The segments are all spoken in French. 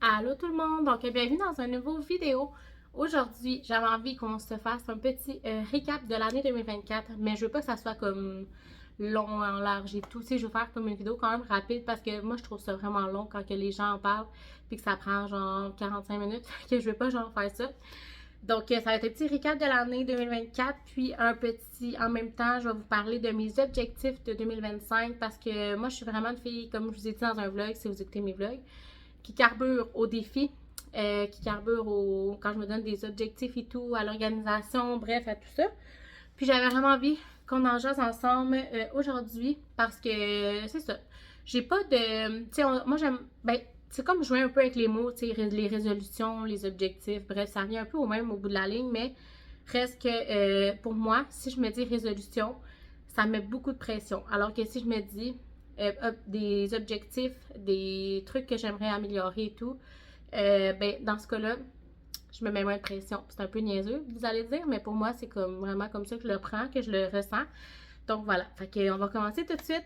Allô tout le monde, donc bienvenue dans un nouveau vidéo. Aujourd'hui, j'avais envie qu'on se fasse un petit récap de l'année 2024, mais je veux pas que ça soit comme long en large et tout. Tu sais, je veux faire comme une vidéo quand même rapide parce que moi je trouve ça vraiment long quand que les gens en parlent puis que ça prend genre 45 minutes, que je veux pas genre faire ça. Donc ça va être un petit récap de l'année 2024, puis un petit, en même temps, je vais vous parler de mes objectifs de 2025 parce que moi je suis vraiment une fille, comme je vous ai dit dans un vlog, si vous écoutez mes vlogs, qui carbure au défi, qui carbure quand je me donne des objectifs et tout, à l'organisation, bref, à tout ça. Puis j'avais vraiment envie qu'on en jase ensemble aujourd'hui parce que c'est ça. J'ai pas de. Tu sais, moi j'aime. Ben, c'est comme jouer un peu avec les mots, tu sais, les résolutions, les objectifs, bref, ça revient un peu au même au bout de la ligne, mais reste que pour moi, si je me dis résolution, ça me met beaucoup de pression. Alors que si je me dis des objectifs, des trucs que j'aimerais améliorer et tout, ben, dans ce cas-là, je me mets moins de pression. C'est un peu niaiseux, vous allez dire, mais pour moi, c'est comme vraiment comme ça que je le prends, que je le ressens. Donc voilà, fait que on va commencer tout de suite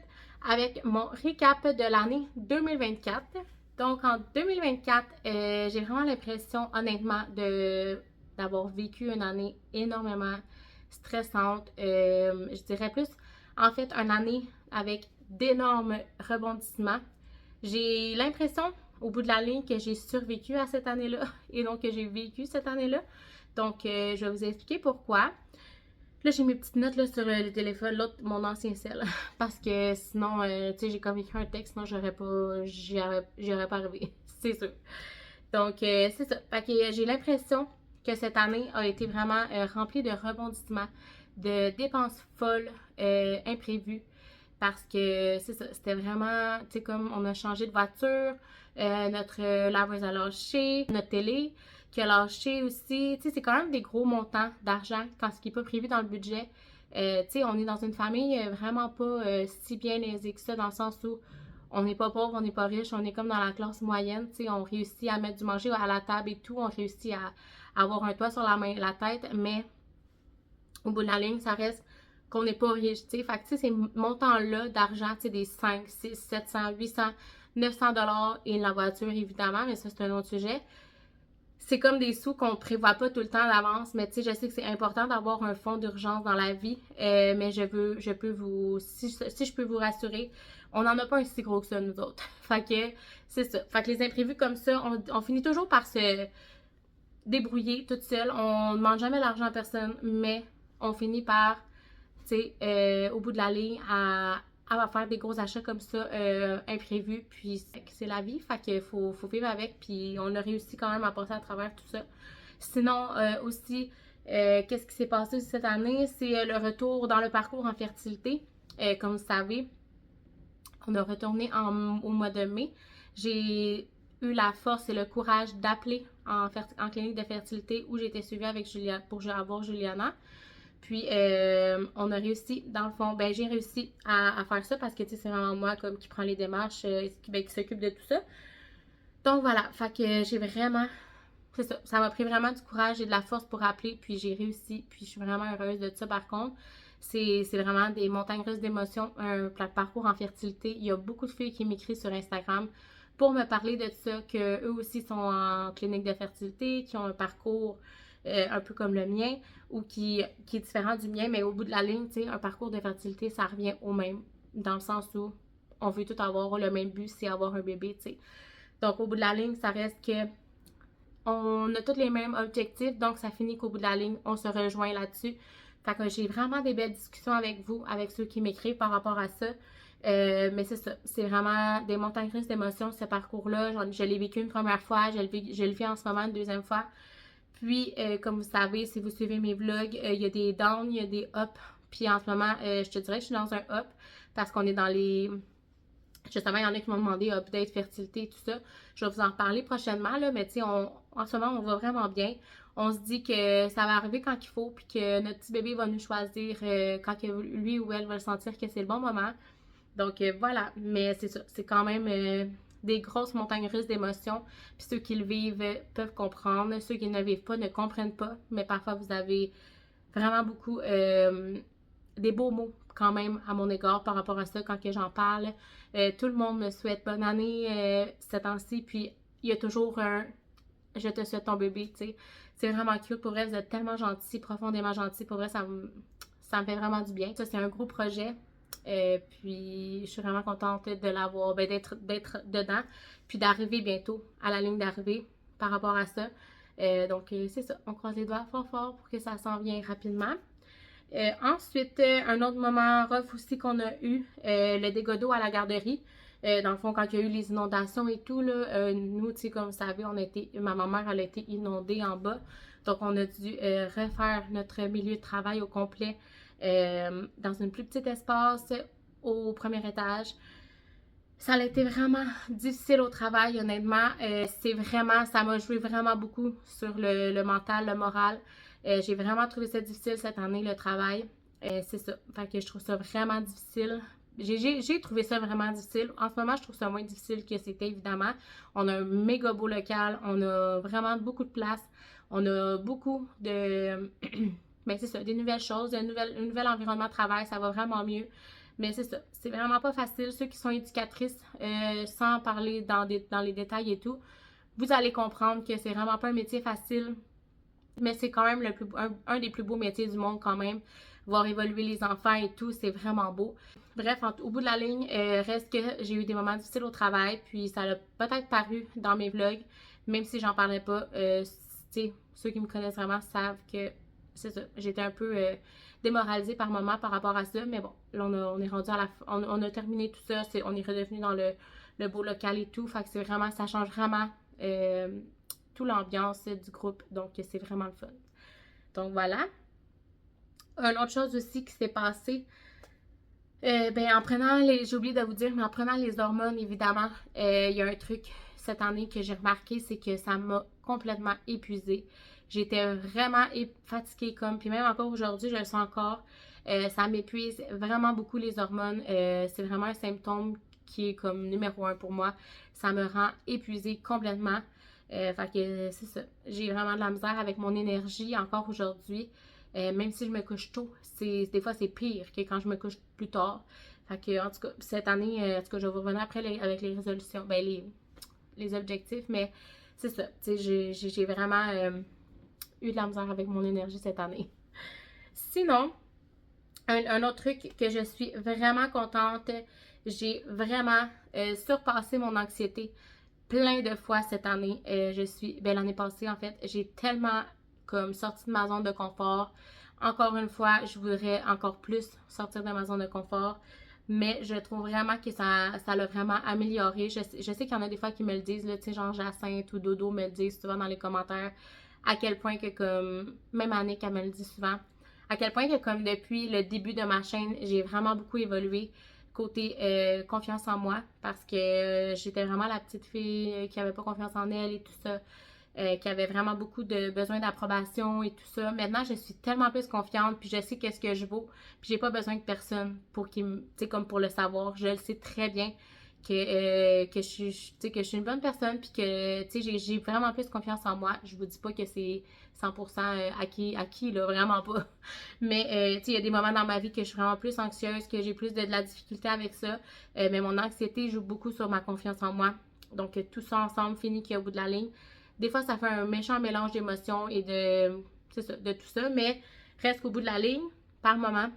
avec mon récap de l'année 2024. Donc en 2024, j'ai vraiment l'impression, honnêtement, d'avoir vécu une année énormément stressante. Je dirais plus, en fait, une année avec d'énormes rebondissements. J'ai l'impression, au bout de la ligne, que j'ai survécu à cette année-là et donc que j'ai vécu cette année-là. Donc, je vais vous expliquer pourquoi. Là, j'ai mes petites notes là, sur le téléphone, l'autre, mon ancien cell. Parce que sinon, tu sais, j'ai comme écrit un texte, sinon j'aurais pas, j'y aurais pas arrivé. C'est sûr. Donc, c'est ça. Fait que j'ai l'impression que cette année a été vraiment remplie de rebondissements, de dépenses folles, imprévues. Parce que c'est ça, c'était vraiment, tu sais, comme on a changé de voiture, notre laveuse a lâché, notre télé qui a lâché aussi. Tu sais, c'est quand même des gros montants d'argent quand ce qui n'est pas prévu dans le budget. Tu sais, on est dans une famille vraiment pas si bien aisée que ça, dans le sens où on n'est pas pauvre, on n'est pas riche, on est comme dans la classe moyenne. Tu sais, on réussit à mettre du manger à la table et tout, on réussit à avoir un toit sur la tête, mais au bout de la ligne, ça reste qu'on n'est pas riche, tu sais. Fait que, tu sais, ces montants-là d'argent, tu sais, des 5, 6, 700, 800, 900 dollars et la voiture, évidemment, mais ça, c'est un autre sujet. C'est comme des sous qu'on ne prévoit pas tout le temps d'avance, mais tu sais, je sais que c'est important d'avoir un fonds d'urgence dans la vie, mais je peux vous, si je peux vous rassurer, on n'en a pas un si gros que ça, nous autres. Fait que, c'est ça. Fait que les imprévus comme ça, on finit toujours par se débrouiller toute seule. On ne demande jamais l'argent à personne, mais on finit par, tu sais, au bout de la ligne, à faire des gros achats comme ça, imprévus. Puis c'est la vie, fait qu'il faut vivre avec. Puis on a réussi quand même à passer à travers tout ça. Sinon, aussi, qu'est-ce qui s'est passé aussi cette année? C'est le retour dans le parcours en fertilité. Comme vous savez, on a retourné au mois de mai. J'ai eu la force et le courage d'appeler en clinique de fertilité où j'ai été suivie avec Julia pour avoir Juliana. Puis, on a réussi, dans le fond, ben j'ai réussi à faire ça parce que, tu sais, c'est vraiment moi comme qui prend les démarches, qui s'occupe de tout ça. Donc, voilà, fait que j'ai vraiment, c'est ça, ça m'a pris vraiment du courage et de la force pour appeler, puis j'ai réussi, puis je suis vraiment heureuse de ça. Par contre, c'est vraiment des montagnes russes d'émotions, un parcours en fertilité. Il y a beaucoup de filles qui m'écrivent sur Instagram pour me parler de ça, qu'eux aussi sont en clinique de fertilité, qui ont un parcours un peu comme le mien, ou qui est différent du mien, mais au bout de la ligne, tu sais, un parcours de fertilité, ça revient au même, dans le sens où on veut tout avoir, le même but, c'est avoir un bébé, tu sais. Donc, au bout de la ligne, ça reste que on a tous les mêmes objectifs, donc ça finit qu'au bout de la ligne, on se rejoint là-dessus. Fait que j'ai vraiment des belles discussions avec vous, avec ceux qui m'écrivent par rapport à ça. Mais c'est ça, c'est vraiment des montagnes russes d'émotions, ce parcours-là. Je l'ai vécu une première fois, je le vis en ce moment une deuxième fois. Puis, comme vous savez, si vous suivez mes vlogs, il y a des downs, il y a des ups. Puis en ce moment, je te dirais que je suis dans un up parce qu'on est dans les justement, il y en a qui m'ont demandé update, fertilité, tout ça. Je vais vous en reparler prochainement, là, mais tu sais, en ce moment, on va vraiment bien. On se dit que ça va arriver quand il faut, puis que notre petit bébé va nous choisir quand que lui ou elle va sentir que c'est le bon moment. Donc voilà, mais c'est ça, c'est quand même des grosses montagnes russes d'émotions. Puis ceux qui le vivent peuvent comprendre, ceux qui ne le vivent pas ne comprennent pas, mais parfois vous avez vraiment beaucoup des beaux mots quand même à mon égard par rapport à ça quand que j'en parle. Tout le monde me souhaite bonne année ces temps-ci, puis il y a toujours un je te souhaite ton bébé, tu sais. C'est vraiment cute. Pour vrai, vous êtes tellement gentils, profondément gentils. Pour vrai, ça me fait vraiment du bien. Ça, c'est un gros projet. Puis, je suis vraiment contente de l'avoir, ben, d'être dedans. Puis d'arriver bientôt à la ligne d'arrivée par rapport à ça. Donc, c'est ça. On croise les doigts fort fort pour que ça s'en vienne rapidement. Ensuite, un autre moment rough aussi qu'on a eu, le dégât d'eau à la garderie. Dans le fond, quand il y a eu les inondations et tout, là, nous, tu sais, comme vous savez, ma maman, elle a été inondée en bas. Donc, on a dû refaire notre milieu de travail au complet dans une plus petite espace au premier étage. Ça a été vraiment difficile au travail, honnêtement. Ça m'a joué vraiment beaucoup sur le mental, le moral. J'ai vraiment trouvé ça difficile cette année, le travail. C'est ça. Fait que je trouve ça vraiment difficile. J'ai trouvé ça vraiment difficile. En ce moment, je trouve ça moins difficile que c'était, évidemment. On a un méga beau local. On a vraiment beaucoup de place. On a beaucoup de... ben, c'est ça, des nouvelles choses, un nouvel environnement de travail. Ça va vraiment mieux. Mais c'est ça, c'est vraiment pas facile. Ceux qui sont éducatrices, sans parler dans les détails et tout, vous allez comprendre que c'est vraiment pas un métier facile, mais c'est quand même un des plus beaux métiers du monde quand même. Voir évoluer les enfants et tout, c'est vraiment beau. Bref, au bout de la ligne, reste que j'ai eu des moments difficiles au travail, puis ça a peut-être paru dans mes vlogs, même si j'en parlais pas. Ceux qui me connaissent vraiment savent que c'est ça, j'étais un peu démoralisée par moments par rapport à ça, mais bon, là on est rendu à on a terminé tout ça, on est redevenu dans le beau local et tout, fait que c'est vraiment, ça change vraiment tout l'ambiance du groupe, donc c'est vraiment le fun. Donc voilà. Une autre chose aussi qui s'est passé, j'ai oublié de vous dire, mais en prenant les hormones, évidemment, il y a un truc cette année que j'ai remarqué, c'est que ça m'a complètement épuisée. J'étais vraiment fatiguée puis même encore aujourd'hui, je le sens encore. Ça m'épuise vraiment beaucoup les hormones. C'est vraiment un symptôme qui est comme numéro un pour moi. Ça me rend épuisée complètement. Fait que c'est ça. J'ai vraiment de la misère avec mon énergie encore aujourd'hui. Même si je me couche tôt, des fois c'est pire que quand je me couche plus tard. Fait que, en tout cas, cette année, en tout cas, je vais vous revenir après avec les résolutions, les objectifs, mais c'est ça. J'ai vraiment eu de la misère avec mon énergie cette année. Sinon, un autre truc que je suis vraiment contente, j'ai vraiment surpassé mon anxiété plein de fois cette année. L'année passée en fait, j'ai tellement comme sorti de ma zone de confort. Encore une fois, je voudrais encore plus sortir de ma zone de confort. Mais je trouve vraiment que ça l'a vraiment amélioré. Je sais qu'il y en a des fois qui me le disent, là, tu sais, genre Jacinthe ou Dodo me le disent souvent dans les commentaires, à quel point que comme, même Annick, elle me le dit souvent, à quel point que comme depuis le début de ma chaîne, j'ai vraiment beaucoup évolué côté confiance en moi parce que j'étais vraiment la petite fille qui avait pas confiance en elle et tout ça, qui avait vraiment beaucoup de besoin d'approbation et tout ça. Maintenant, je suis tellement plus confiante puis je sais qu'est-ce que je vaux puis j'ai pas besoin de personne pour tu sais, comme pour le savoir. Je le sais très bien que je suis une bonne personne puis que j'ai vraiment plus confiance en moi. Je vous dis pas que c'est 100% acquis là, vraiment pas. Mais il y a des moments dans ma vie que je suis vraiment plus anxieuse, que j'ai plus de la difficulté avec ça. Mais mon anxiété joue beaucoup sur ma confiance en moi. Donc tout ça ensemble finit qu'au bout de la ligne. Des fois, ça fait un méchant mélange d'émotions et de tout ça, mais reste qu'au bout de la ligne, par moment,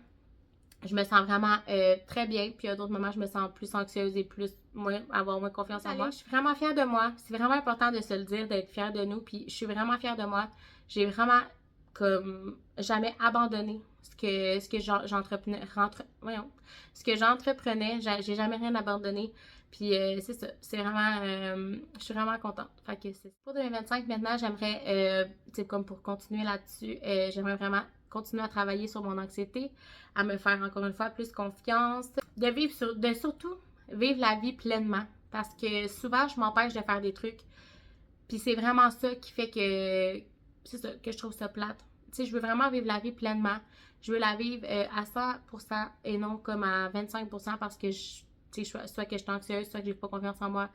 je me sens vraiment très bien. Puis à d'autres moments, je me sens plus anxieuse et avoir moins confiance en moi. Je suis vraiment fière de moi. C'est vraiment important de se le dire, d'être fière de nous. Puis je suis vraiment fière de moi. J'ai vraiment comme jamais abandonné ce que j'entreprenais. Ce que j'entreprenais, j'ai jamais rien abandonné. Puis c'est ça. C'est vraiment. Je suis vraiment contente. Fait que c'est pour 2025 maintenant, j'aimerais, comme pour continuer là-dessus, j'aimerais vraiment continuer à travailler sur mon anxiété, à me faire encore une fois plus confiance, de surtout vivre la vie pleinement. Parce que souvent, je m'empêche de faire des trucs. Puis c'est vraiment ça qui fait c'est ça, que je trouve ça plate. Tu sais, je veux vraiment vivre la vie pleinement. Je veux la vivre à 100% et non comme à 25% parce que soit que je suis anxieuse, soit que j'ai pas confiance en moi.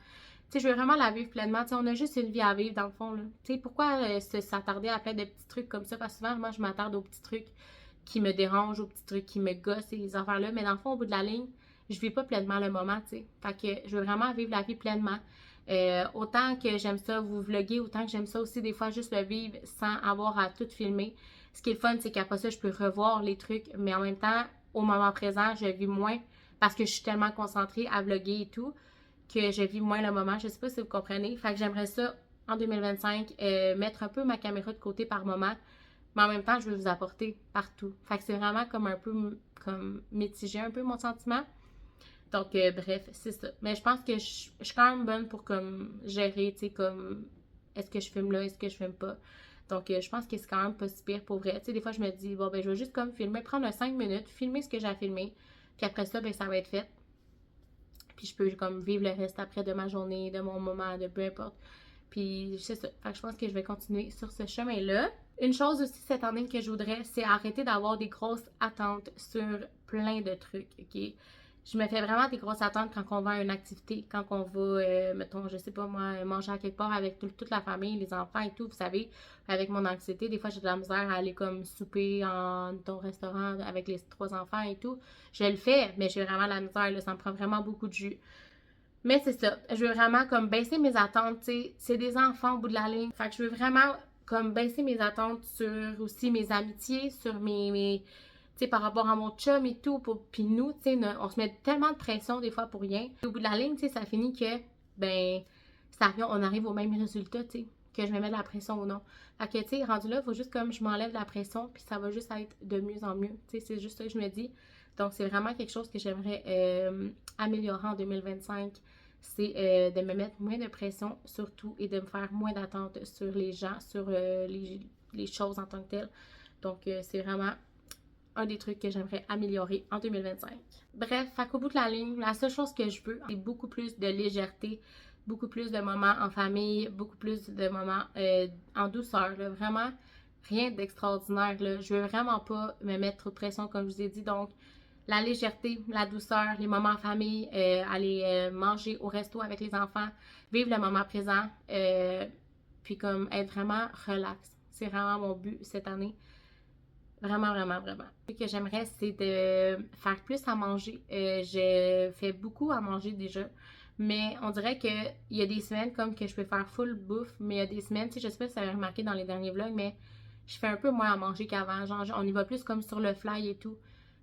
Tu sais, je veux vraiment la vivre pleinement. Tu sais, on a juste une vie à vivre dans le fond, là. Tu sais, pourquoi s'attarder à plein de petits trucs comme ça? Parce que souvent, moi, je m'attarde aux petits trucs qui me dérangent, aux petits trucs qui me gossent et les affaires-là. Mais dans le fond, au bout de la ligne, je vis pas pleinement le moment, tu sais. Fait que je veux vraiment vivre la vie pleinement. Autant que j'aime ça vous vlogger, autant que j'aime ça aussi des fois juste le vivre sans avoir à tout filmer. Ce qui est le fun, c'est qu'après ça, je peux revoir les trucs, mais en même temps, au moment présent, je vis moins parce que je suis tellement concentrée à vlogger et tout que je vis moins le moment. Je sais pas si vous comprenez. Fait que j'aimerais ça en 2025 mettre un peu ma caméra de côté par moment, mais en même temps, je veux vous apporter partout. Fait que c'est vraiment comme un peu comme mitigé un peu mon sentiment. Donc, bref, c'est ça. Mais je pense que je suis quand même bonne pour comme gérer, tu sais, comme est-ce que je filme là, est-ce que je filme pas. Donc, je pense que c'est quand même pas si pire pour vrai. Tu sais, des fois, je me dis, bon, ben, je vais juste comme filmer, prendre 5 minutes, filmer ce que j'ai à filmer. Puis après ça, ben, ça va être fait. Puis je peux comme vivre le reste après de ma journée, de mon moment, de peu importe. Puis c'est ça. Fait que je pense que je vais continuer sur ce chemin-là. Une chose aussi cette année que je voudrais, c'est arrêter d'avoir des grosses attentes sur plein de trucs, ok? Je me fais vraiment des grosses attentes quand on va à une activité, quand on va, mettons, je sais pas moi, manger à quelque part avec toute la famille, les enfants et tout. Vous savez, avec mon anxiété, des fois j'ai de la misère à aller comme souper dans un restaurant avec les 3 enfants et tout. Je le fais, mais j'ai vraiment de la misère, là, ça me prend vraiment beaucoup de jus. Mais c'est ça, je veux vraiment comme baisser mes attentes, tu sais, c'est des enfants au bout de la ligne. Fait que je veux vraiment comme baisser mes attentes sur aussi mes amitiés, sur tu sais, par rapport à mon chum et tout, puis nous, tu sais, on se met tellement de pression des fois pour rien. Au bout de la ligne, tu sais, ça finit que, ben, on arrive au même résultat, tu sais, que je me mets de la pression ou non. Fait que, tu sais, rendu là, il faut juste comme je m'enlève la pression, puis ça va juste être de mieux en mieux. Tu sais, c'est juste ça que je me dis. Donc, c'est vraiment quelque chose que j'aimerais améliorer en 2025. C'est de me mettre moins de pression surtout et de me faire moins d'attentes sur les gens, sur les choses en tant que telles. Donc, c'est vraiment un des trucs que j'aimerais améliorer en 2025. Bref, fait qu'au bout de la ligne, la seule chose que je veux, c'est beaucoup plus de légèreté, beaucoup plus de moments en famille, beaucoup plus de moments en douceur, là, vraiment rien d'extraordinaire. Là. Je veux vraiment pas me mettre trop de pression, comme je vous ai dit. Donc, la légèreté, la douceur, les moments en famille, aller manger au resto avec les enfants, vivre le moment présent, puis comme être vraiment relax. C'est vraiment mon but cette année. Vraiment, vraiment, vraiment. Ce que j'aimerais, c'est de faire plus à manger. Je fais beaucoup à manger déjà, mais on dirait qu'il y a des semaines comme que je peux faire full bouffe, mais il y a des semaines, tu sais, je sais pas si vous avez remarqué dans les derniers vlogs, mais je fais un peu moins à manger qu'avant. Genre, on y va plus comme sur le fly et tout.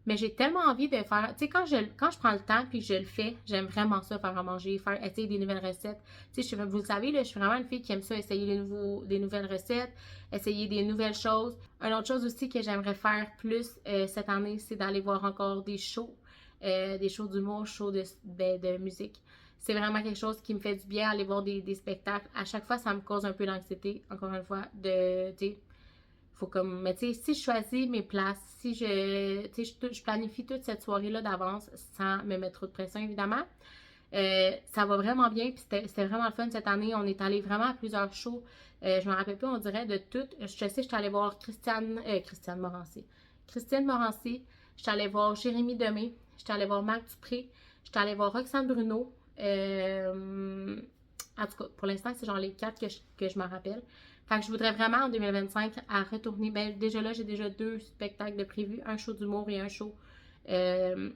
Mais j'ai tellement envie de faire. Tu sais, quand je prends le temps puis que je le fais, j'aime vraiment ça, faire à manger, faire essayer des nouvelles recettes. Tu sais, vous le savez, là, je suis vraiment une fille qui aime ça, essayer des nouvelles recettes, essayer des nouvelles choses. Une autre chose aussi que j'aimerais faire plus cette année, c'est d'aller voir encore des shows d'humour, shows de musique. C'est vraiment quelque chose qui me fait du bien, aller voir des spectacles. À chaque fois, ça me cause un peu d'anxiété, encore une fois, tu sais, faut comme, mais tu sais, si je choisis mes places, si je planifie toute cette soirée-là d'avance sans me mettre trop de pression, évidemment, ça va vraiment bien, puis c'était vraiment le fun cette année. On est allé vraiment à plusieurs shows. Je me rappelle plus, on dirait, de toutes. Je sais, je suis allée voir Christiane Morancy. Christine Morancy. Je suis allée voir Jérémy Demé. Je suis allée voir Marc Dupré. Je suis allée voir Roxane Bruno. En tout cas, pour l'instant, c'est genre les 4 que je me rappelle. Fait que je voudrais vraiment en 2025 à retourner. Ben, déjà là, j'ai déjà 2 spectacles de prévus, un show d'humour et un show de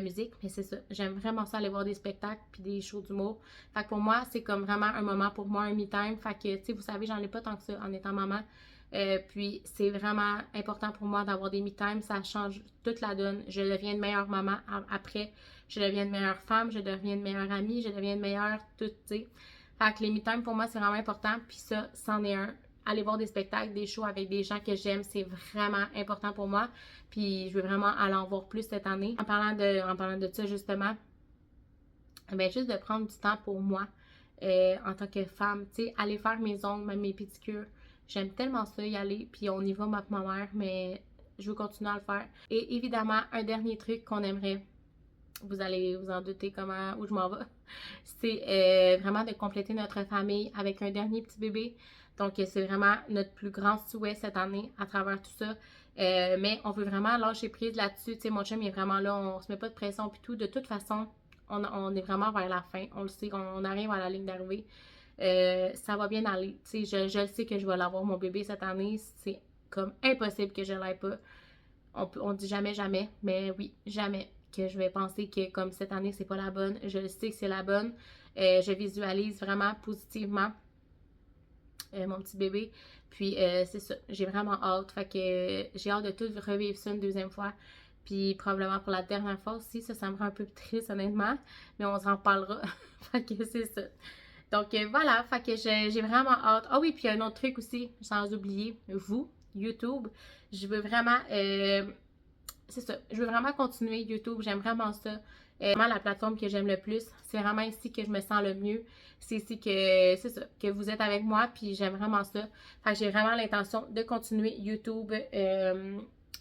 musique. Mais c'est ça, j'aime vraiment ça aller voir des spectacles puis des shows d'humour. Fait que pour moi, c'est comme vraiment un moment pour moi, un me-time. Fait que, tu sais, vous savez, j'en ai pas tant que ça en étant maman. Puis c'est vraiment important pour moi d'avoir des me-time. Ça change toute la donne. Je deviens une meilleure maman après. Je deviens une meilleure femme. Je deviens une meilleure amie. Je deviens une meilleure tout, tu sais. Fait que les me-time, pour moi, c'est vraiment important. Puis ça, c'en est un. Aller voir des spectacles, des shows avec des gens que j'aime, c'est vraiment important pour moi. Puis je veux vraiment aller en voir plus cette année. En parlant de ça, justement, ben juste de prendre du temps pour moi en tant que femme. Tu sais, aller faire mes ongles, même mes pédicures. J'aime tellement ça, y aller. Puis on y va, ma mère, mais je veux continuer à le faire. Et évidemment, un dernier truc qu'on aimerait, vous allez vous en douter où je m'en vais, c'est vraiment de compléter notre famille avec un dernier petit bébé. Donc, c'est vraiment notre plus grand souhait cette année à travers tout ça. Mais on veut vraiment lâcher prise là-dessus. Tu sais, mon chum il est vraiment là, on se met pas de pression puis tout. De toute façon, on est vraiment vers la fin. On le sait, on arrive à la ligne d'arrivée. Ça va bien aller. Tu sais, je le sais que je vais l'avoir mon bébé cette année. C'est comme impossible que je l'aille pas. On dit jamais, jamais, mais oui, jamais que je vais penser que comme cette année, c'est pas la bonne. Je le sais que c'est la bonne. Je visualise vraiment positivement mon petit bébé. Puis c'est ça, j'ai vraiment hâte. Fait que j'ai hâte de tout revivre ça une deuxième fois. Puis probablement pour la dernière fois aussi, ça me rend un peu triste honnêtement, mais on s'en reparlera. Fait que c'est ça. Donc voilà, fait que j'ai vraiment hâte. Ah oui, puis un autre truc aussi, sans oublier, vous, YouTube, je veux vraiment, c'est ça, je veux vraiment continuer YouTube, j'aime vraiment ça. Vraiment la plateforme que j'aime le plus, c'est vraiment ici que je me sens le mieux. C'est ici que, c'est ça, que vous êtes avec moi, puis j'aime vraiment ça. Fait que j'ai vraiment l'intention de continuer YouTube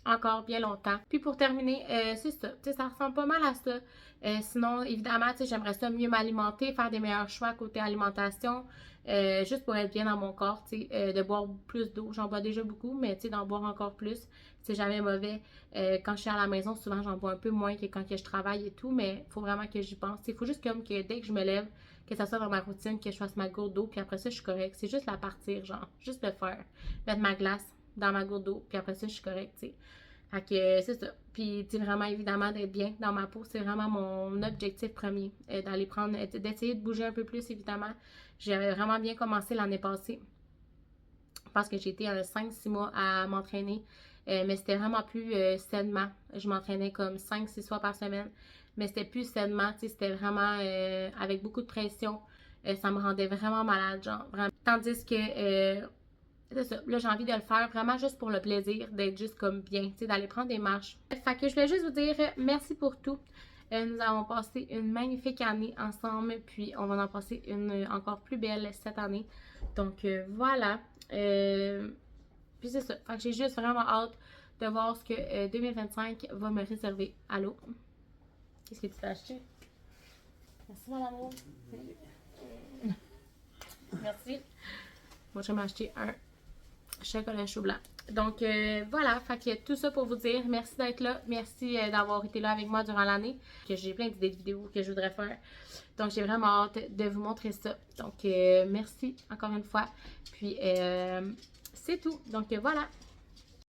encore bien longtemps. Puis pour terminer, c'est ça, tu sais, ça ressemble pas mal à ça. Sinon, évidemment, tu sais, j'aimerais ça mieux m'alimenter, faire des meilleurs choix côté alimentation, juste pour être bien dans mon corps, tu sais, de boire plus d'eau. J'en bois déjà beaucoup, mais tu sais, d'en boire encore plus, c'est jamais mauvais. Quand je suis à la maison, souvent, j'en bois un peu moins que quand que je travaille et tout, mais il faut vraiment que j'y pense. Il faut juste comme que dès que je me lève, que ça soit dans ma routine, que je fasse ma gourde d'eau, puis après ça, je suis correcte. C'est juste la partir, genre, juste le faire. Mettre ma glace dans ma gourde d'eau, puis après ça, je suis correcte, tu sais. Fait que c'est ça. Puis, tu sais, vraiment, évidemment, d'être bien dans ma peau, c'est vraiment mon objectif premier. D'aller prendre, d'essayer de bouger un peu plus, évidemment. J'avais vraiment bien commencé l'année passée. Parce que j'ai été 5-6 mois à m'entraîner. Mais c'était vraiment plus sainement. Je m'entraînais comme 5-6 fois par semaine. Mais c'était plus sainement, tu sais, c'était vraiment avec beaucoup de pression. Ça me rendait vraiment malade, genre, vraiment. Tandis que c'est ça. Là, j'ai envie de le faire vraiment juste pour le plaisir, d'être juste comme bien, tu sais, d'aller prendre des marches. Fait que je voulais juste vous dire merci pour tout. Nous avons passé une magnifique année ensemble, puis on va en passer une encore plus belle cette année. Donc voilà. Puis c'est ça. Fait que j'ai juste vraiment hâte de voir ce que 2025 va me réserver. Allô? Qu'est-ce que tu t'as acheté? Merci, mon amour. Merci. Moi, je vais m'acheter un chocolat chaud blanc. Donc voilà, fait que tout ça pour vous dire merci d'être là, merci d'avoir été là avec moi durant l'année, que j'ai plein d'idées de vidéos que je voudrais faire. Donc j'ai vraiment hâte de vous montrer ça. Donc merci encore une fois. Puis c'est tout. Donc voilà.